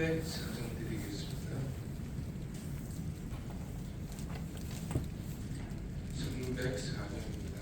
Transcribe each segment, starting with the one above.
304장 드리겠습니다. 304장입니다.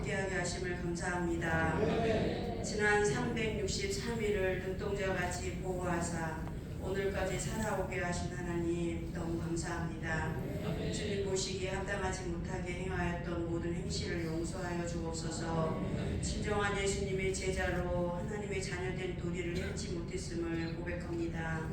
함께하게 하심을 감사합니다. 지난 363일을 눈동자같이 보호하사 오늘까지 살아오게 하신 하나님 너무 감사합니다. 주님 보시기에 합당하지 못하게 행하였던 모든 행실을 용서하여 주옵소서. 진정한 예수님의 제자로 하나님의 자녀된 도리를 잃지 못했음을 고백합니다.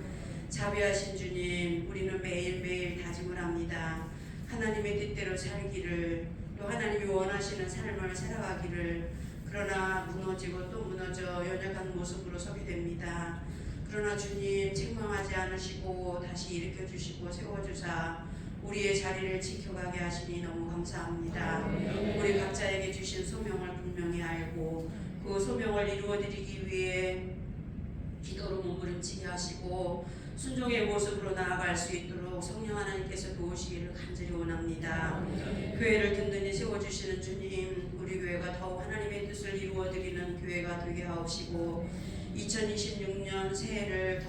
자비하신 주님, 우리는 매일매일 다짐을 합니다. 하나님의 뜻대로 살기를, 또 하나님이 원하시는 삶을 살아가기를. 그러나 무너지고 또 무너져 연약한 모습으로 서게 됩니다. 그러나 주님 책망하지 않으시고 다시 일으켜주시고 세워주사 우리의 자리를 지켜가게 하시니 너무 감사합니다. 우리 각자에게 주신 소명을 분명히 알고 그 소명을 이루어드리기 위해 기도로 몸부림치게 하시고 순종의 모습으로 나아갈 수 있도록 성령 하나님께서 도우시기를 간절히 원합니다. 교회를 든든히 세워주시는 주님, 우리 교회가 더욱 하나님의 뜻을 이루어드리는 교회가 되게 하옵시고 2026년 새해에는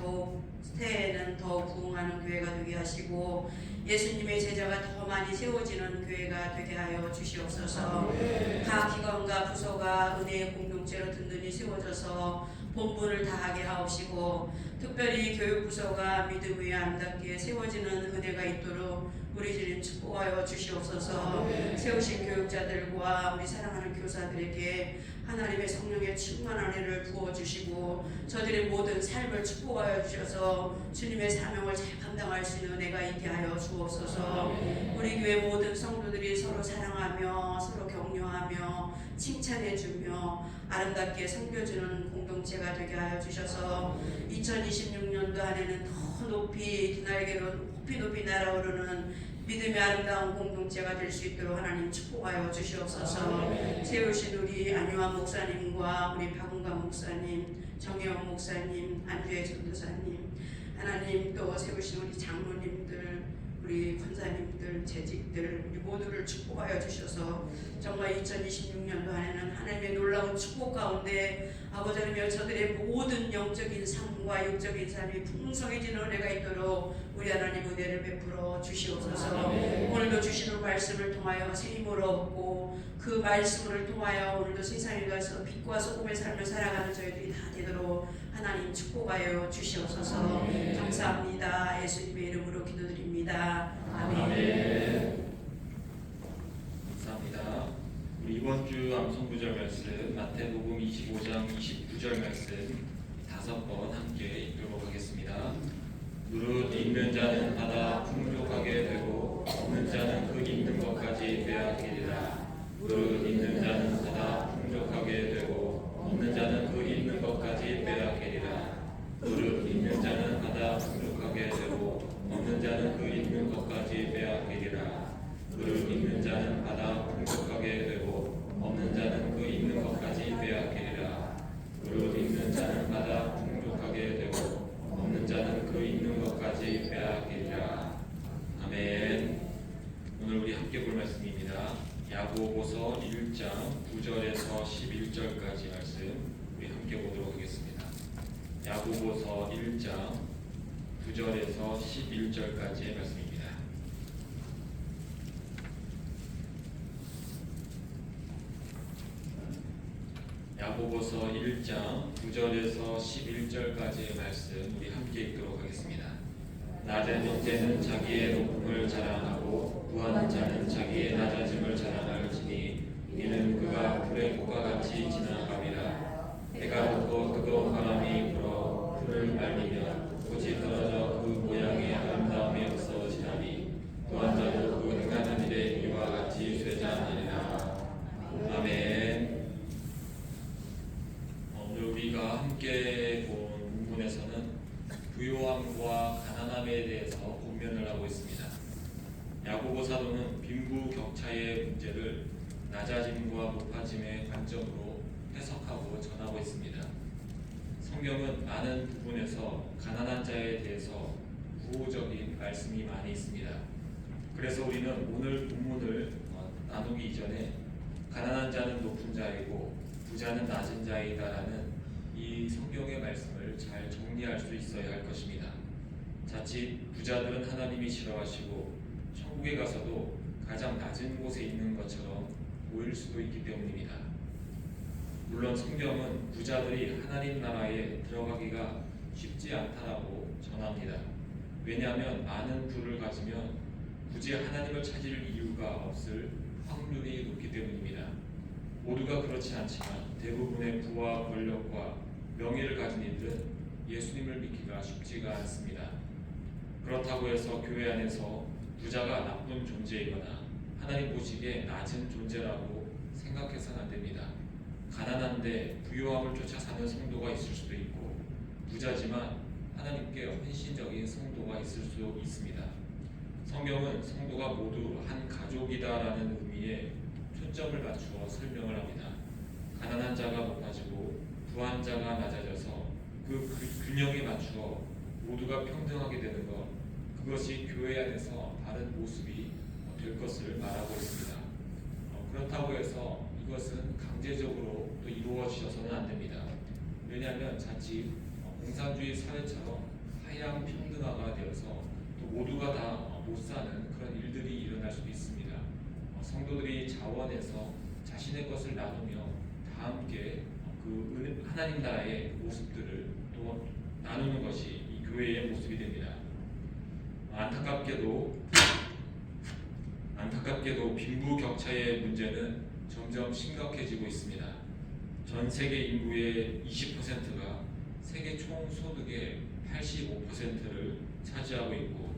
더욱 부흥하는 교회가 되게 하시고 예수님의 제자가 더 많이 세워지는 교회가 되게 하여 주시옵소서. 각 기관과 부서가 은혜의 공동체로 든든히 세워져서 본분을 다하게 하옵시고 특별히 교육부서가 믿음 위에 아름답게 세워지는 은혜가 있도록 우리 주님 축복하여 주시옵소서. 세우신 교육자들과 우리 사랑하는 교사들에게 하나님의 성령의 충만한 은혜를 부어주시고 저들의 모든 삶을 축복하여 주셔서 주님의 사명을 잘 감당할 수 있는 은혜가 있게 하여 주옵소서. 우리 교회 모든 성도들이 서로 사랑하며 서로 격려하며 칭찬해주며 아름답게 섬겨주는 공동체가 되게 하여 주셔서 2026년도 안에는 더 높이 날개로 높이 날아오르는 믿음의 아름다운 공동체가 될 수 있도록 하나님 축복하여 주시옵소서. 세우신 우리 안유한 목사님과 우리 박은관 목사님, 정혜원 목사님, 안주혜 전도사님, 하나님 또 세우신 우리 장로님들, 우리 권사님들, 재직들 우리 모두를 축복하여 주셔서 정말 2026년도 안에는 하나님의 놀라운 축복 가운데 아버지 하나님 저들의 모든 영적인 삶과 육적인 삶이 풍성해지는 은혜가 있도록 우리 하나님 은혜를 베풀어 주시옵소서. 오늘도 주시는 말씀을 통하여 새 힘을 얻고 그 말씀을 통하여 오늘도 세상에 가서 빛과 소금의 삶을 살아가는 저희들이 다 되도록 하나님 축복하여 주시옵소서. 감사합니다. 예수님의 이름으로 기도드립니다. 아멘. 감사합니다. 우리 이번 주 암송구절 말씀 마태복음 25장 29절 말씀 5번 함께 읽어보겠습니다. 무릇 있는 자는 받아 풍족하게 되고 없는 자는 그 있는 것까지 빼앗기리라. 무릇 있는 자는 받아 풍족하게 되고 없는 자는 그 있는 것까지 빼앗기리라. 무릇 있는 자는 받아 풍족하게 되고 없는 자는 그 있는 것까지 빼앗기리라. 무릇 있는 자는 받아 풍족하게 되고 없는 자는 그 있는 것까지 빼앗기리라. 무릇 있는 자는 받아 풍족하게 되고 없는 자는 그 있는 것까지 빼앗기리라. 아멘. 오늘 우리 함께 볼 말씀입니다. 야고보서 1장 9절에서 11절까지 말씀 우리 함께 보도록 하겠습니다. 야고보서 1장 9절에서 11절까지의 말씀입니다. 야고보서 1장 9절에서 11절까지의 말씀 우리 함께 읽도록 하겠습니다. 낮은 인재는 자기의 높음을 자랑하고 부한 자는 자기의 낮아짐을 자랑할지니 이는 그가 불의 꽃과 같이 지나가리라. 해가 돋고 뜨거운 바람이 불어 풀을 말리면 꽃이 떨어져 그 모양의 아름다움이 없어지나니 또한 자도 그 행하는 일에 이와 같이 쇠잔하리라. 아멘. 오늘 우리가 함께 본 본문에서는 부요함과 가난함에 대해서 본면을 하고 있습니다. 야고보 사도는 빈부격차의 문제를 낮아짐과 높아짐의 관점으로 해석하고 전하고 있습니다. 성경은 많은 부분에서 가난한 자에 대해서 구호적인 말씀이 많이 있습니다. 그래서 우리는 오늘 본문을 나누기 이전에 가난한 자는 높은 자이고 부자는 낮은 자이다라는 이 성경의 말씀을 잘 정리할 수 있어야 할 것입니다. 자칫 부자들은 하나님이 싫어하시고 천국에 가서도 가장 낮은 곳에 있는 것처럼 보일 수도 있기 때문입니다. 물론 성경은 부자들이 하나님 나라에 들어가기가 쉽지 않다라고 전합니다. 왜냐하면 많은 부를 가지면 굳이 하나님을 찾을 이유가 없을 확률이 높기 때문입니다. 모두가 그렇지 않지만 대부분의 부와 권력과 명예를 가진 이들은 예수님을 믿기가 쉽지가 않습니다. 그렇다고 해서 교회 안에서 부자가 나쁜 존재이거나 하나님 보시기에 낮은 존재라고 생각해서는 안 됩니다. 가난한데 부유함을 쫓아 사는 성도가 있을 수도 있고 부자지만 하나님께 헌신적인 성도가 있을 수 있습니다. 성경은 성도가 모두 한 가족이다라는 의미에 초점을 맞추어 설명을 합니다. 가난한 자가 높아지고 부한 자가 낮아져서 그 균형에 맞추어 모두가 평등하게 되는 것, 그것이 교회 안에서 바른 모습이 될 것을 말하고 있습니다. 그렇다고 해서 이것은 강제적으로 또 이루어지셔서는 안 됩니다. 왜냐하면 자칫 공산주의 사회처럼 하향 평등화가 되어서 또 모두가 다 못 사는 그런 일들이 일어날 수도 있습니다. 성도들이 자원해서 자신의 것을 나누며 다 함께 그 하나님 나라의 모습들을 또 나누는 것이 이 교회의 모습이 됩니다. 안타깝게도 빈부격차의 문제는 점점 심각해지고 있습니다. 전 세계 인구의 20%가 세계 총 소득의 85%를 차지하고 있고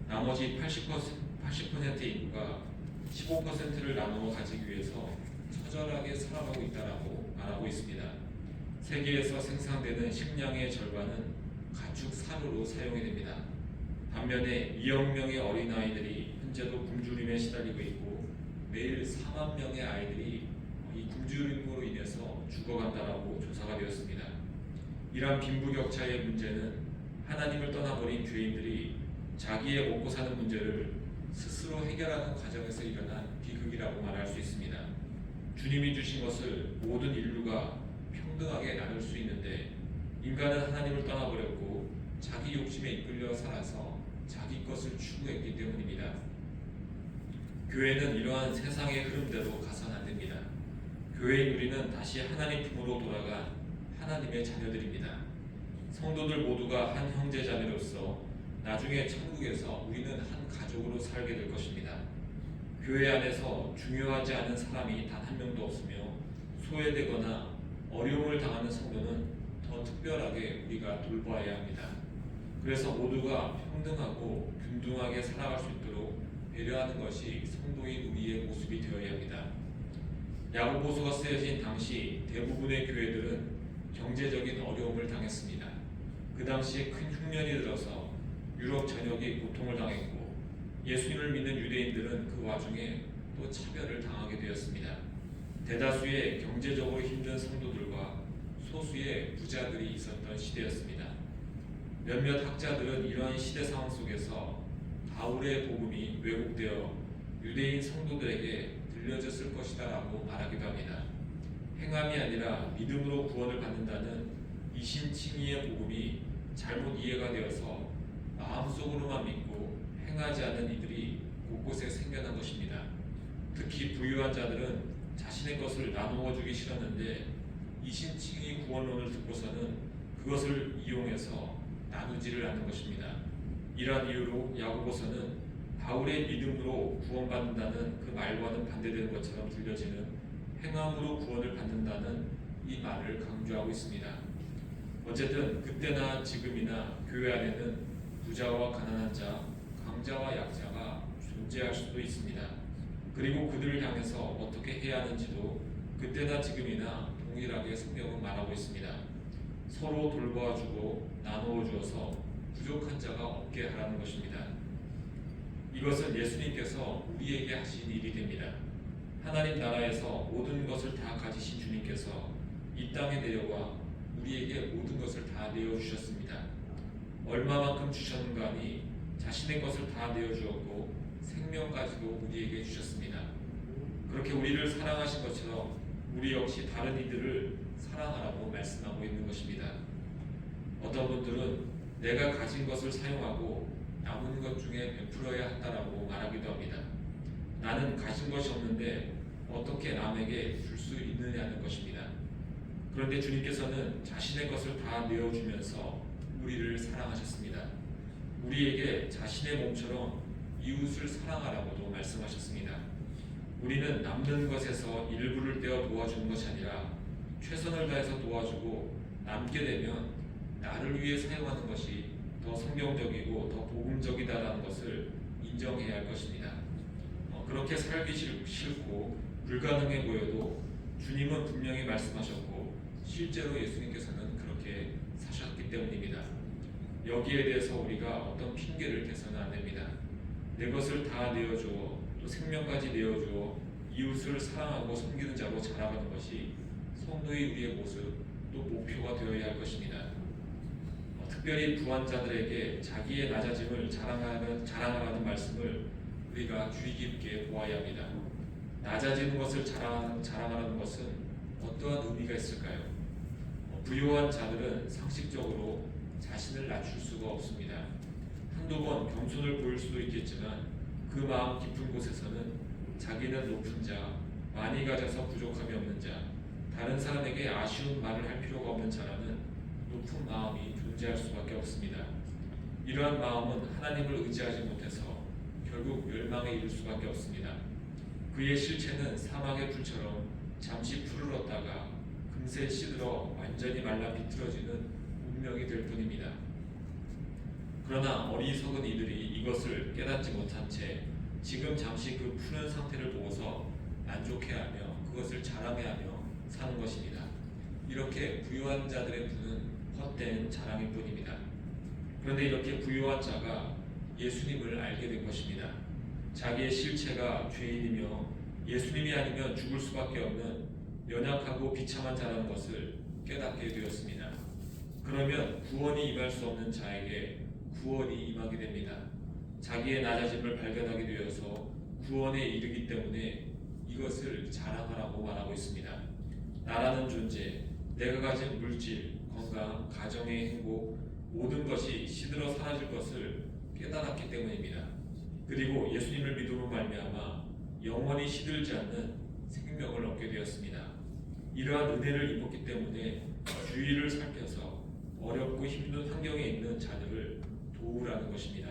나머지 80%의 인구가 15%를 나누어 가지기 위해서 처절하게 살아가고 있다라고 말하고 있습니다. 세계에서 생산되는 식량의 절반은 가축 사료로 사용이 됩니다. 반면에 2억 명의 어린아이들이 현재도 굶주림에 시달리고 있고 매일 4만 명의 아이들이 이 굶주림으로 인해서 죽어간다라고 조사가 되었습니다. 이러한 빈부격차의 문제는 하나님을 떠나버린 죄인들이 자기의 먹고 사는 문제를 스스로 해결하는 과정에서 일어난 비극이라고 말할 수 있습니다. 주님이 주신 것을 모든 인류가 평등하게 나눌 수 있는데 인간은 하나님을 떠나버렸고 자기 욕심에 이끌려 살아서 자기 것을 추구했기 때문입니다. 교회는 이러한 세상의 흐름대로 가서는 안 됩니다. 교회인 우리는 다시 하나님 품으로 돌아간 하나님의 자녀들입니다. 성도들 모두가 한 형제자매로서 나중에 천국에서 우리는 한 가족으로 살게 될 것입니다. 교회 안에서 중요하지 않은 사람이 단 한 명도 없으며 소외되거나 어려움을 당하는 성도는 더 특별하게 우리가 돌보아야 합니다. 그래서 모두가 평등하고 균등하게 살아갈 수 있도록 배려하는 것이 성도인 우리의 모습이 되어야 합니다. 야고보서가 쓰여진 당시 대부분의 교회들은 경제적인 어려움을 당했습니다. 그 당시에 큰 흉년이 들어서 유럽 전역이 고통을 당했고 예수님을 믿는 유대인들은 그 와중에 또 차별을 당하게 되었습니다. 대다수의 경제적으로 힘든 성도들과 소수의 부자들이 있었던 시대였습니다. 몇몇 학자들은 이러한 시대 상황 속에서 바울의 복음이 왜곡되어 유대인 성도들에게 들려졌을 것이다라고 말하기도 합니다. 행함이 아니라 믿음으로 구원을 받는다는 이신칭의의 복음이 잘못 이해가 되어서 마음속으로만 믿고 행하지 않는 이들이 곳곳에 생겨난 것입니다. 특히 부유한 자들은 자신의 것을 나누어 주기 싫었는데 이신칭의 구원론을 듣고서는 그것을 이용해서 나누지를 않는 것입니다. 이러한 이유로 야고보서는 바울의 믿음으로 구원받는다는 그 말과는 반대되는 것처럼 들려지는 행함으로 구원을 받는다는 이 말을 강조하고 있습니다. 어쨌든 그때나 지금이나 교회 안에는 부자와 가난한 자, 강자와 약자가 존재할 수도 있습니다. 그리고 그들을 향해서 어떻게 해야 하는지도 그때나 지금이나 동일하게 성경은 말하고 있습니다. 서로 돌보아주고 나누어 주어서 부족한 자가 없게 하라는 것입니다. 이것은 예수님께서 우리에게 하신 일이 됩니다. 하나님 나라에서 모든 것을 다 가지신 주님께서 이 땅에 내려와 우리에게 모든 것을 다 내어주셨습니다. 얼마만큼 주셨는가 하니 자신의 것을 다 내어주었고 생명까지도 우리에게 주셨습니다. 그렇게 우리를 사랑하신 것처럼 우리 역시 다른 이들을 사랑하라고 말씀하고 있는 것입니다. 어떤 분들은 내가 가진 것을 사용하고 남은 것 중에 베풀어야 한다라고 말하기도 합니다. 나는 가진 것이 없는데 어떻게 남에게 줄 수 있느냐는 것입니다. 그런데 주님께서는 자신의 것을 다 내어주면서 우리를 사랑하셨습니다. 우리에게 자신의 몸처럼 이웃을 사랑하라고도 말씀하셨습니다. 우리는 남는 것에서 일부를 떼어 도와주는 것이 아니라 최선을 다해서 도와주고 남게 되면 나를 위해 사용하는 것이 더 성경적이고 더 복음적이다라는 것을 인정해야 할 것입니다. 그렇게 살기 싫고 불가능해 보여도 주님은 분명히 말씀하셨고 실제로 예수님께서는 그렇게 사셨기 때문입니다. 여기에 대해서 우리가 어떤 핑계를 대서는 안 됩니다. 내 것을 다 내어주어 또 생명까지 내어주어 이웃을 사랑하고 섬기는 자로 자라가는 것이 성도의 우리의 모습 또 목표가 되어야 할 것입니다. 특별히 부한자들에게 자기의 낮아짐을 자랑하라는 말씀을 우리가 주의 깊게 보아야 합니다. 낮아지는 것을 자랑하라는 것은 어떠한 의미가 있을까요? 부유한 자들은 상식적으로 자신을 낮출 수가 없습니다. 한두 번 겸손을 보일 수도 있겠지만 그 마음 깊은 곳에서는 자기는 높은 자, 많이 가져서 부족함이 없는 자, 다른 사람에게 아쉬운 말을 할 필요가 없는 자라는 높은 마음이 존재할 수밖에 없습니다. 이러한 마음은 하나님을 의지하지 못해서 결국 멸망에 이를 수밖에 없습니다. 그의 실체는 사막의 풀처럼 잠시 푸르렀다가 금세 시들어 완전히 말라 비틀어지는 운명이 될 뿐입니다. 그러나 어리석은 이들이 이것을 깨닫지 못한 채 지금 잠시 그 푸른 상태를 보고서 만족해하며 그것을 자랑해하며 사는 것입니다. 이렇게 부유한 자들의 부는 헛된 자랑일 뿐입니다. 그런데 이렇게 부유한 자가 예수님을 알게 된 것입니다. 자기의 실체가 죄인이며 예수님이 아니면 죽을 수밖에 없는 연약하고 비참한 자라는 것을 깨닫게 되었습니다. 그러면 구원이 임할 수 없는 자에게 구원이 임하게 됩니다. 자기의 낮아짐을 발견하게 되어서 구원에 이르기 때문에 이것을 자랑하라고 말하고 있습니다. 나라는 존재, 내가 가진 물질, 건강, 가정의 행복, 모든 것이 시들어 사라질 것을 깨달았기 때문입니다. 그리고 예수님을 믿음으로 말미암아 영원히 시들지 않는 생명을 얻게 되었습니다. 이러한 은혜를 입었기 때문에 주의를 살펴서 어렵고 힘든 환경에 있는 자들을 도우라는 것입니다.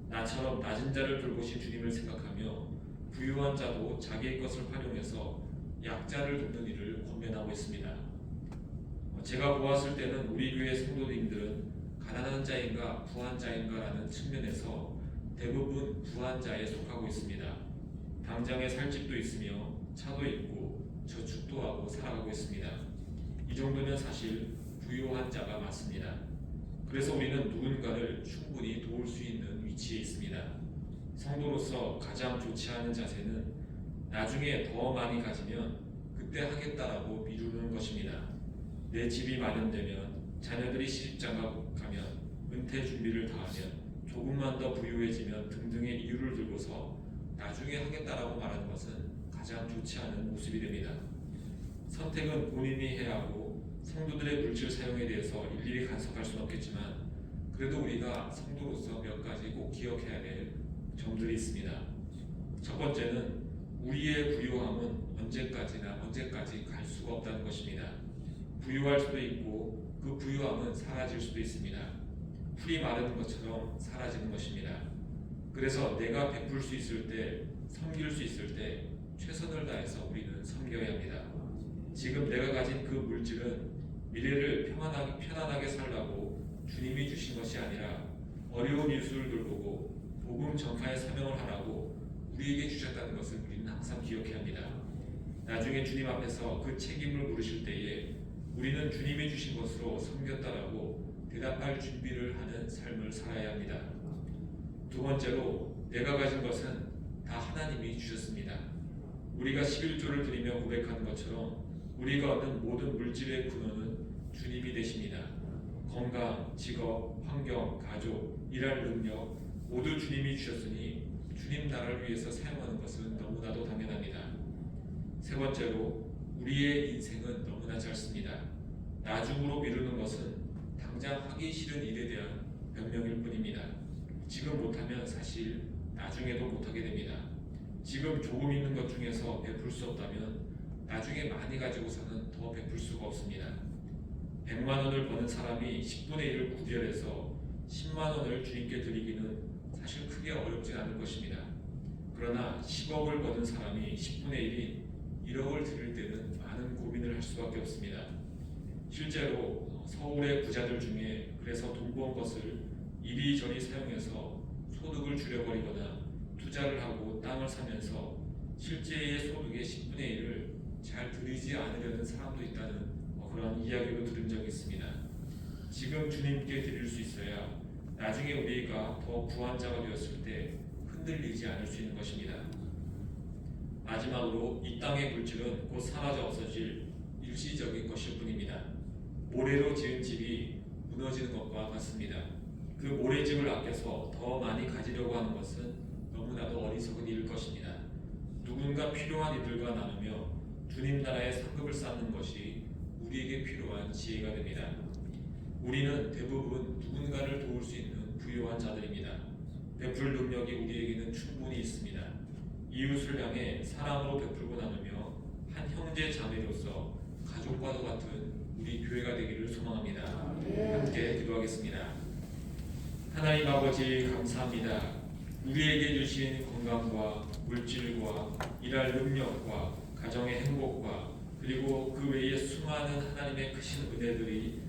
나처럼 낮은 자를 돌보신 주님을 생각하며 부유한 자도 자기의 것을 활용해서 약자를 돕는 일을 권면하고 있습니다. 제가 보았을 때는 우리 교회 성도님들은 가난한 자인가 부한 자인가라는 측면에서 대부분 부한 자에 속하고 있습니다. 당장에 살 집도 있으며 차도 있고 저축도 하고 살아가고 있습니다. 이 정도면 사실 부유한 자가 맞습니다. 그래서 우리는 누군가를 충분히 도울 수 있는 위치에 있습니다. 성도로서 가장 좋지 않은 자세는 나중에 더 많이 가지면 그때 하겠다라고 미루는 것입니다. 내 집이 마련되면 자녀들이 시집장가 가면 은퇴 준비를 다 하면 조금만 더 부유해지면 등등의 이유를 들고서 나중에 하겠다라고 말하는 것은 가장 좋지 않은 모습이 됩니다. 선택은 본인이 해야 하고 성도들의 물질 사용에 대해서 일일이 간섭할 수는 없겠지만 그래도 우리가 성도로서 몇 가지 꼭 기억해야 될 점들이 있습니다. 첫 번째는 우리의 부유함은 언제까지 갈 수가 없다는 것입니다. 부유할 수도 있고 그 부유함은 사라질 수도 있습니다. 풀이 마르는 것처럼 사라지는 것입니다. 그래서 내가 베풀 수 있을 때, 섬길 수 있을 때 최선을 다해서 우리는 섬겨야 합니다. 지금 내가 가진 그 물질은 미래를 편안하게 살라고 주님이 주신 것이 아니라 어려운 이웃을 돌보고 복음 전파의 사명을 하라고 우리에게 주셨다는 것을 우리는 항상 기억해야 합니다. 나중에 주님 앞에서 그 책임을 물으실 때에 우리는 주님이 주신 것으로 섬겼다라고 대답할 준비를 하는 삶을 살아야 합니다. 두 번째로 내가 가진 것은 다 하나님이 주셨습니다. 우리가 11조를 드리며 고백하는 것처럼 우리가 얻는 모든 물질의 근원은 주님이 되십니다. 건강, 직업, 환경, 가족, 일할 능력 모두 주님이 주셨으니 주님 나라를 위해서 사용하는 것은 너무나도 당연합니다. 세 번째로 우리의 인생은 너무나 짧습니다. 나중으로 미루는 것은 당장 하기 싫은 일에 대한 변명일 뿐입니다. 지금 못하면 사실 나중에도 못하게 됩니다. 지금 조금 있는 것 중에서 베풀 수 없다면 나중에 많이 가지고서는 더 베풀 수가 없습니다. 100만 원을 버는 사람이 10분의 1을 구별해서 10만 원을 주님께 드리기는 사실 크게 어렵지 않을 것입니다. 그러나 10억을 버는 사람이 10분의 1인 1억을 드릴 때는 많은 고민을 할 수밖에 없습니다. 실제로 서울의 부자들 중에 그래서 돈 번 것을 이리저리 사용해서 소득을 줄여버리거나 투자를 하고 땅을 사면서 실제의 소득의 10분의 1을 잘 드리지 않으려는 사람도 있다는 그런 이야기도 들은 적이 있습니다. 지금 주님께 드릴 수 있어야 나중에 우리가 더 부한 자가 되었을 때 흔들리지 않을 수 있는 것입니다. 마지막으로 이 땅의 물질은 곧 사라져 없어질 일시적인 것일 뿐입니다. 모래로 지은 집이 무너지는 것과 같습니다. 그 모래집을 아껴서 더 많이 가지려고 하는 것은 너무나도 어리석은 일일 것입니다. 누군가 필요한 이들과 나누며 주님 나라의 상급을 쌓는 것이 우리에게 필요한 지혜가 됩니다. 우리는 대부분 누군가를 도울 수 있는 부유한 자들입니다. 베풀 능력이 우리에게는 충분히 있습니다. 이웃을 향해 사랑으로 베풀고 나누며 한 형제 자매로서 가족과도 같은 우리 교회가 되기를 소망합니다. 함께 기도하겠습니다. 하나님 아버지 감사합니다. 우리에게 주신 건강과 물질과 일할 능력과 가정의 행복과 그리고 그 외에 수많은 하나님의 크신 은혜들이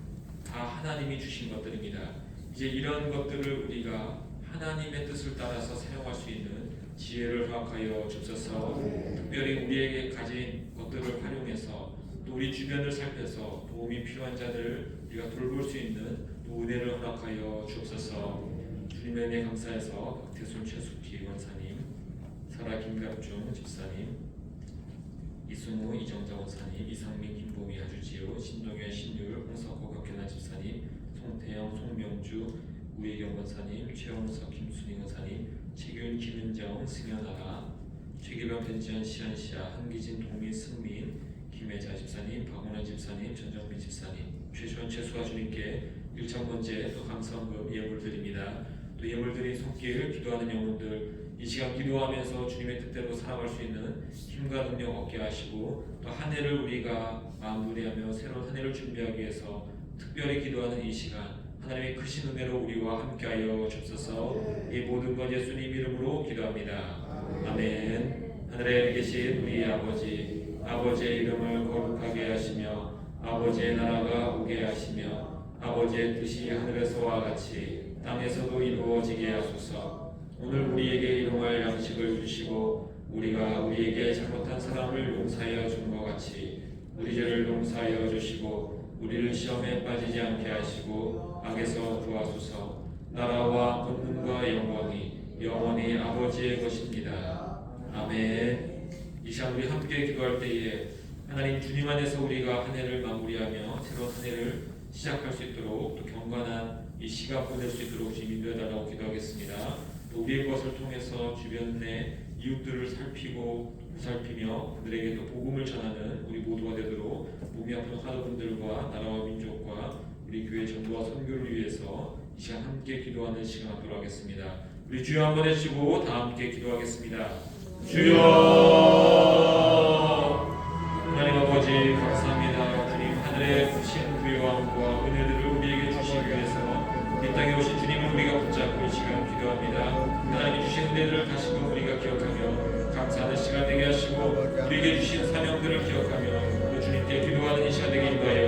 다 하나님이 주신 것들입니다. 이제 이런 것들을 우리가 하나님의 뜻을 따라서 사용할 수 있는 지혜를 허락하여 주옵소서. 특별히 우리에게 가진 것들을 활용해서 또 우리 주변을 살펴서 도움이 필요한 자들을 우리가 돌볼 수 있는 또 은혜를 허락하여 주옵소서. 주님의 은혜 감사해서 박태순 최숙희 원사님, 설아 김갑중 집사님, 이승우 이정자 원사님, 이상민 김보미 아주지요, 신동현 신율 홍석호 곽현아 집사님, 송태영 송명주 우혜경 원사님, 최홍석 김순희 원사님, 최균 김은정 승현아라, 최기병 변지현 시안시아 한기진 동민 승민 김혜자 집사님, 박원원 집사님, 전정민 집사님, 최시원 최수아 주님께 일천번째 또 감사헌금 예물 드립니다. 또 예물드린 손길 기도하는 영혼들 이 시간 기도하면서 주님의 뜻대로 살아갈 수 있는 힘과 능력 얻게 하시고 또 한 해를 우리가 마무리하며 새로운 한 해를 준비하기 위해서 특별히 기도하는 이 시간 하나님의 크신 은혜로 우리와 함께하여 주옵소서. 이 모든 것 예수님 이름으로 기도합니다. 아멘. 하늘에 계신 우리 아버지, 아버지의 이름을 거룩하게 하시며 아버지의 나라가 오게 하시며 아버지의 뜻이 하늘에서와 같이 땅에서도 이루어지게 하소서. 오늘 우리에게 일용할 양식을 주시고 우리가 우리에게 잘못한 사람을 용서하여 준 것 같이 우리 죄를 용서하여 주시고 우리를 시험에 빠지지 않게 하시고 악에서 구하소서. 나라와 권능과 영광이 영원히 아버지의 것입니다. 아멘. 이 시간 우리 함께 기도할 때에 하나님 주님 안에서 우리가 한 해를 마무리하며 새로운 한 해를 시작할 수 있도록 또 경건한 이 시간 보낼 수 있도록 주님 인도해달라고 기도하겠습니다. 또 우리의 것을 통해서 주변의 이웃들을 살피며 그들에게도 복음을 전하는 우리 모두가 되도록 몸이 아픈 하도분들과 나라와 민족과 우리 교회 전도와 선교를 위해서 이 시간 함께 기도하는 시간 하도록 하겠습니다. 우리 주여 한번 해주시고 다 함께 기도하겠습니다. 주여 하나님 아버지 감사합니다. 주님 하늘의 크신 구원과 은혜들을 우리에게 주시기 위해서 이 땅에 오신 주님을 우리가 붙잡고 이 시간 기도합니다. 하나님이 주신 은혜들을 다시금 우리가 기억하며 감사하는 시간 되게 하시고 우리에게 주신 사명들을 기억하며 또 주님께 기도하는 이 시간 되게 인도하여